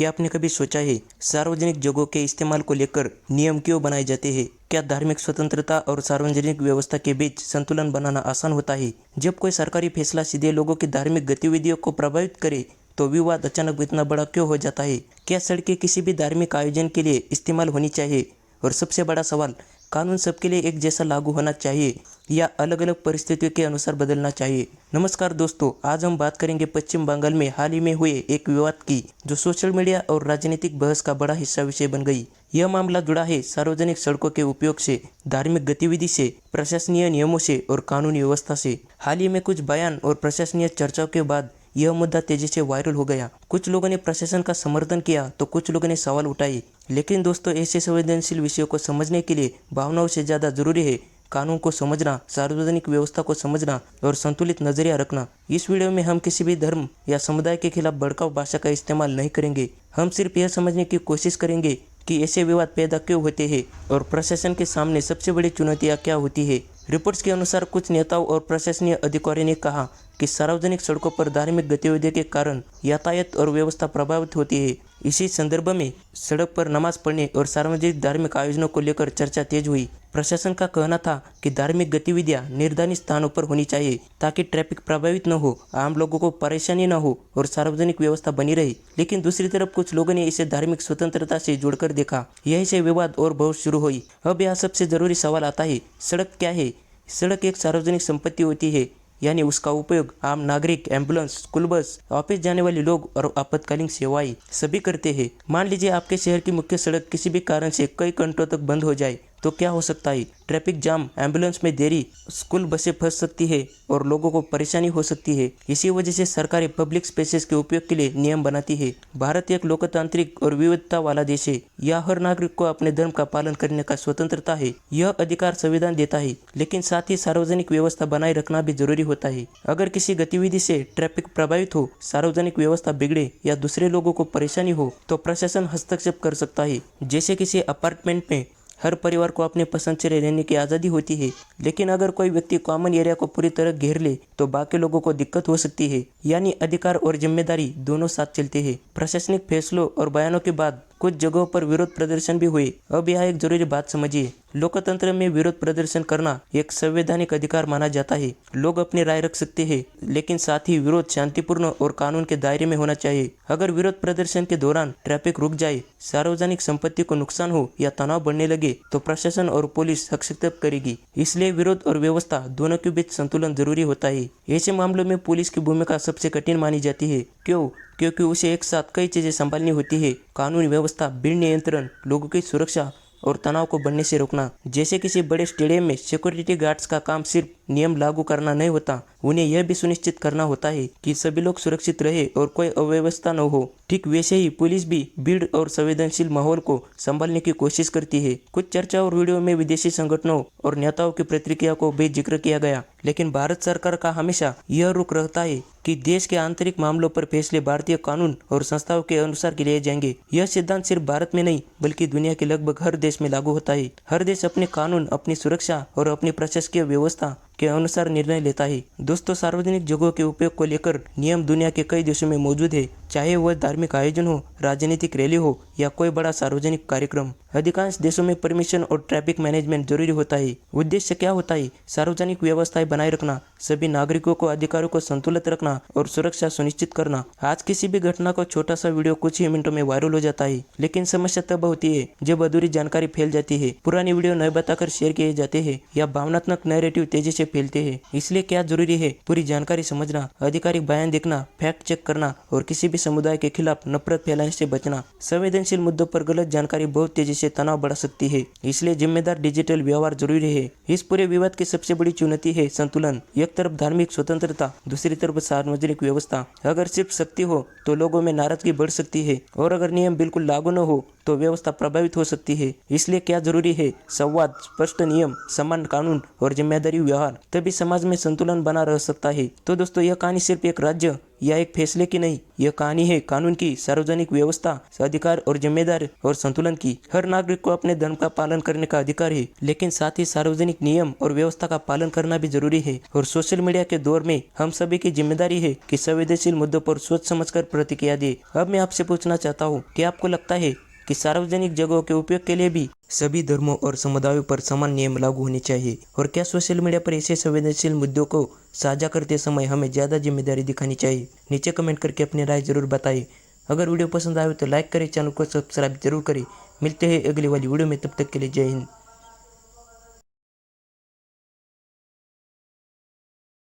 क्या आपने कभी सोचा है सार्वजनिक जगहों के इस्तेमाल को लेकर नियम क्यों बनाए जाते हैं? क्या धार्मिक स्वतंत्रता और सार्वजनिक व्यवस्था के बीच संतुलन बनाना आसान होता है? जब कोई सरकारी फैसला सीधे लोगों की धार्मिक गतिविधियों को प्रभावित करे तो विवाद अचानक इतना बड़ा क्यों हो जाता है? क्या सड़कें किसी भी धार्मिक आयोजन के लिए इस्तेमाल होनी चाहिए? और सबसे बड़ा सवाल, कानून सबके लिए एक जैसा लागू होना चाहिए या अलग अलग परिस्थितियों के अनुसार बदलना चाहिए? नमस्कार दोस्तों, आज हम बात करेंगे पश्चिम बंगाल में हाल ही में हुए एक विवाद की, जो सोशल मीडिया और राजनीतिक बहस का बड़ा हिस्सा विषय बन गई। यह मामला जुड़ा है सार्वजनिक सड़कों के उपयोग से, धार्मिक गतिविधि से, प्रशासनीय नियमों से और कानूनी व्यवस्था से। हाल ही में कुछ बयान और प्रशासनीय चर्चाओं के बाद यह मुद्दा तेजी से वायरल हो गया। कुछ लोगों ने प्रशासन का समर्थन किया तो कुछ लोगों ने सवाल उठाए। लेकिन दोस्तों, ऐसे संवेदनशील विषयों को समझने के लिए भावनाओं से ज़्यादा जरूरी है कानून को समझना, सार्वजनिक व्यवस्था को समझना और संतुलित नजरिया रखना। इस वीडियो में हम किसी भी धर्म या समुदाय के खिलाफ भड़काऊ भाषा का इस्तेमाल नहीं करेंगे। हम सिर्फ यह समझने की कोशिश करेंगे कि ऐसे विवाद पैदा क्यों होते हैं और प्रशासन के सामने सबसे बड़ी चुनौतियां क्या होती है। रिपोर्ट्स के अनुसार कुछ नेताओं और प्रशासनीय अधिकारियों ने कहा कि सार्वजनिक सड़कों पर धार्मिक गतिविधियों के कारण यातायात और व्यवस्था प्रभावित होती है। इसी संदर्भ में सड़क पर नमाज पढ़ने और सार्वजनिक धार्मिक आयोजनों को लेकर चर्चा तेज हुई। प्रशासन का कहना था कि धार्मिक गतिविधियां निर्धारित स्थानों पर होनी चाहिए ताकि ट्रैफिक प्रभावित न हो, आम लोगों को परेशानी न हो और सार्वजनिक व्यवस्था बनी रहे। लेकिन दूसरी तरफ कुछ लोगों ने इसे धार्मिक स्वतंत्रता से जोड़कर देखा। यही से विवाद और बहस शुरू हुई। अब यहाँ सबसे जरूरी सवाल आता है, सड़क क्या है? सड़क एक सार्वजनिक संपत्ति होती है, यानी उसका उपयोग आम नागरिक, एम्बुलेंस, स्कूल बस, ऑफिस जाने वाले लोग और आपातकालीन सेवाएं सभी करते हैं। मान लीजिए आपके शहर की मुख्य सड़क किसी भी कारण से कई घंटों तक बंद हो जाए तो क्या हो सकता है? ट्रैफिक जाम, एम्बुलेंस में देरी, स्कूल बसें फंस सकती है और लोगों को परेशानी हो सकती है। इसी वजह से सरकारें पब्लिक स्पेसेस के उपयोग के लिए नियम बनाती है। भारत एक लोकतांत्रिक और विविधता वाला देश है। यह हर नागरिक को अपने धर्म का पालन करने का स्वतंत्रता है। यह अधिकार संविधान देता है, लेकिन साथ ही सार्वजनिक व्यवस्था बनाए रखना भी जरूरी होता है। अगर किसी गतिविधि से ट्रैफिक प्रभावित हो, सार्वजनिक व्यवस्था बिगड़े या दूसरे लोगों को परेशानी हो तो प्रशासन हस्तक्षेप कर सकता है। जैसे किसी अपार्टमेंट में हर परिवार को अपने पसंद से रहने की आज़ादी होती है, लेकिन अगर कोई व्यक्ति कॉमन एरिया को पूरी तरह घेर ले तो बाकी लोगों को दिक्कत हो सकती है। यानी अधिकार और जिम्मेदारी दोनों साथ चलते हैं। प्रशासनिक फैसलों और बयानों के बाद कुछ जगहों पर विरोध प्रदर्शन भी हुए। अब यहाँ एक जरूरी बात समझिए, लोकतंत्र में विरोध प्रदर्शन करना एक संवैधानिक अधिकार माना जाता है। लोग अपनी राय रख सकते हैं, लेकिन साथ ही विरोध शांतिपूर्ण और कानून के दायरे में होना चाहिए। अगर विरोध प्रदर्शन के दौरान ट्रैफिक रुक जाए, सार्वजनिक संपत्ति को नुकसान हो या तनाव बढ़ने लगे तो प्रशासन और पुलिस हस्तक्षेप करेगी। इसलिए विरोध और व्यवस्था दोनों के बीच संतुलन जरूरी होता है। ऐसे मामलों में पुलिस की भूमिका सबसे कठिन मानी जाती है। क्यों? क्योंकि उसे एक साथ कई चीजें संभालनी होती है, कानून व्यवस्था, भीड़ नियंत्रण, लोगों की सुरक्षा और तनाव को बढ़ने से रोकना। जैसे किसी बड़े स्टेडियम में सिक्योरिटी गार्ड्स का काम सिर्फ नियम लागू करना नहीं होता, उन्हें यह भी सुनिश्चित करना होता है कि सभी लोग सुरक्षित रहे और कोई अव्यवस्था न हो। ठीक वैसे ही पुलिस भी भीड़ और संवेदनशील माहौल को संभालने की कोशिश करती है। कुछ चर्चा और वीडियो में विदेशी संगठनों और नेताओं की प्रतिक्रिया को भी जिक्र किया गया, लेकिन भारत सरकार का हमेशा यह रुख रहता है कि देश के आंतरिक मामलों पर फैसले भारतीय कानून और संस्थाओं के अनुसार लिए जाएंगे। यह सिद्धांत सिर्फ भारत में नहीं बल्कि दुनिया के लगभग हर देश में लागू होता है। हर देश अपने कानून, अपनी सुरक्षा और अपनी प्रशासकीय व्यवस्था के अनुसार निर्णय लेता है। दोस्तों, सार्वजनिक जगहों के उपयोग को लेकर नियम दुनिया के कई देशों में मौजूद है, चाहे वह धार्मिक आयोजन हो, राजनीतिक रैली हो या कोई बड़ा सार्वजनिक कार्यक्रम। अधिकांश देशों में परमिशन और ट्रैफिक मैनेजमेंट जरूरी होता है। उद्देश्य क्या होता है? सार्वजनिक व्यवस्थाएं बनाए रखना, सभी नागरिकों को अधिकारों को संतुलित रखना और सुरक्षा सुनिश्चित करना। आज किसी भी घटना को छोटा सा वीडियो कुछ ही मिनटों में वायरल हो जाता है, लेकिन समस्या तब होती है जब अधूरी जानकारी फैल जाती है, पुरानी वीडियो न बताकर शेयर किए जाते हैं या भावनात्मक नैरेटिव तेजी से फैलते हैं। इसलिए क्या जरूरी है? पूरी जानकारी समझना, आधिकारिक बयान देखना, फैक्ट चेक करना और किसी भी समुदाय के खिलाफ नफरत फैलाने से बचना। संवेदनशील मुद्दों पर गलत जानकारी बहुत तेजी से तनाव बढ़ा सकती है, इसलिए जिम्मेदार डिजिटल व्यवहार जरूरी है। इस पूरे विवाद की सबसे बड़ी चुनौती है संतुलन। एक तरफ धार्मिक स्वतंत्रता, दूसरी तरफ सार्वजनिक व्यवस्था। अगर सिर्फ शक्ति हो तो लोगों में नाराजगी बढ़ सकती है और अगर नियम बिल्कुल लागू न हो तो व्यवस्था प्रभावित हो सकती है। इसलिए क्या जरूरी है? संवाद, स्पष्ट नियम, समान कानून और जिम्मेदारी व्यवहार, तभी समाज में संतुलन बना रह सकता है। तो दोस्तों, यह कहानी सिर्फ एक राज्य यह एक फैसले की नहीं, यह कहानी है कानून की, सार्वजनिक व्यवस्था, अधिकार और जिम्मेदारी और संतुलन की। हर नागरिक को अपने धर्म का पालन करने का अधिकार है, लेकिन साथ ही सार्वजनिक नियम और व्यवस्था का पालन करना भी जरूरी है। और सोशल मीडिया के दौर में हम सभी की जिम्मेदारी है कि संवेदनशील मुद्दों पर सोच समझकर प्रतिक्रिया दे। अब मैं आपसे पूछना चाहता हूँ कि आपको लगता है कि सार्वजनिक जगहों के उपयोग के लिए भी सभी धर्मों और समुदायों पर समान नियम लागू होने चाहिए? और क्या सोशल मीडिया पर ऐसे संवेदनशील मुद्दों को साझा करते समय हमें ज़्यादा जिम्मेदारी दिखानी चाहिए? नीचे कमेंट करके अपनी राय जरूर बताएं। अगर वीडियो पसंद आए तो लाइक करें, चैनल को सब्सक्राइब जरूर करें। मिलते हैं अगली वाली वीडियो में, तब तक के लिए जय हिंद।